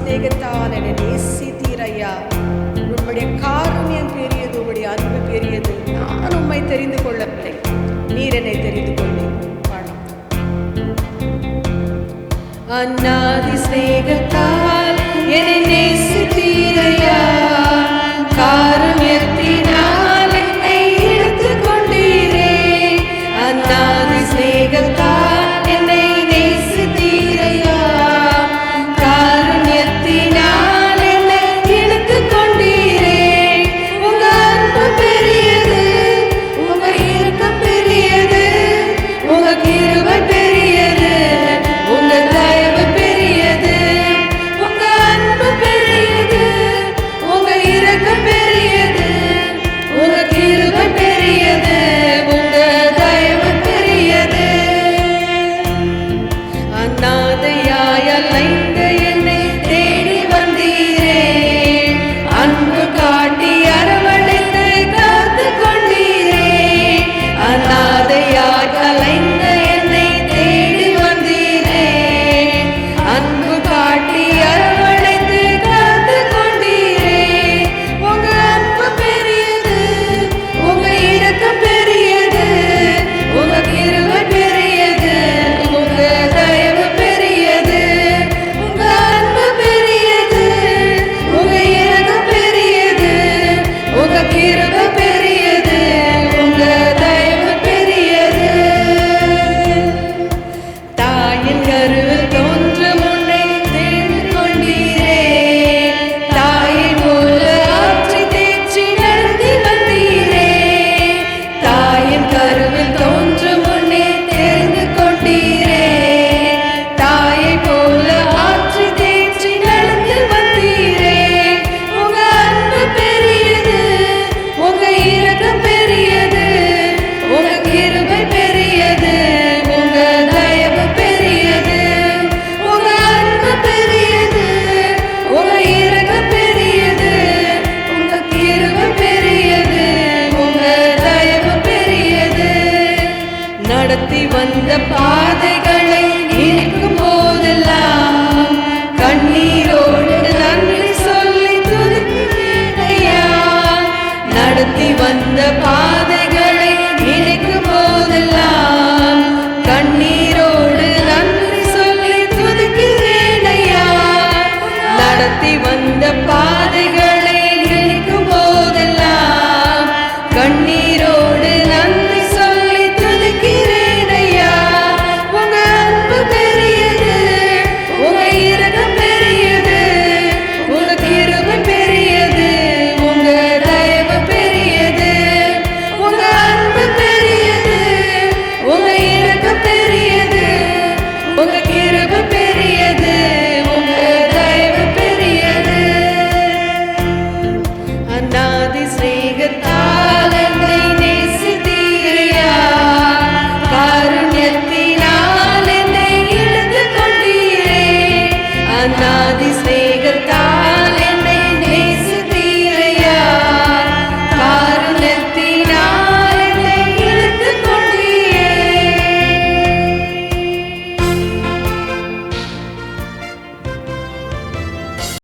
சிநேகத்தால் என்னை நேசித்தீரையா. உம்முடைய காருண்யம் பெரியது, உம்முடைய அன்பு பெரியது. நான் உம்மை தெரிந்து கொள்ளவில்லை, நீர் என்னை தெரிந்து கொண்டீர். அநாதி சிநேகத்தால் என்னை நேசித்தீரையா, காருண்யத்தினால் என்னை எடுத்துக் கொண்டீரே. அநாதி சிநேகத்தால் என்னை நேசித்தீரையா, காருண்யத்தினால் என்னை எடுத்துக் கொண்டீரே. உங்க அன்பு பெரியது, உங்க இரக்கம் பெரியது, உங்க கிருபை பெரியது, உங்க தயவு பெரியது. உங்க அன்பு பெரியது, உங்க இரக்கம் பெரியது, உங்க கிருபை பெரியது, உங்க தயவு பெரியது. அநாதையாய் அலைந்து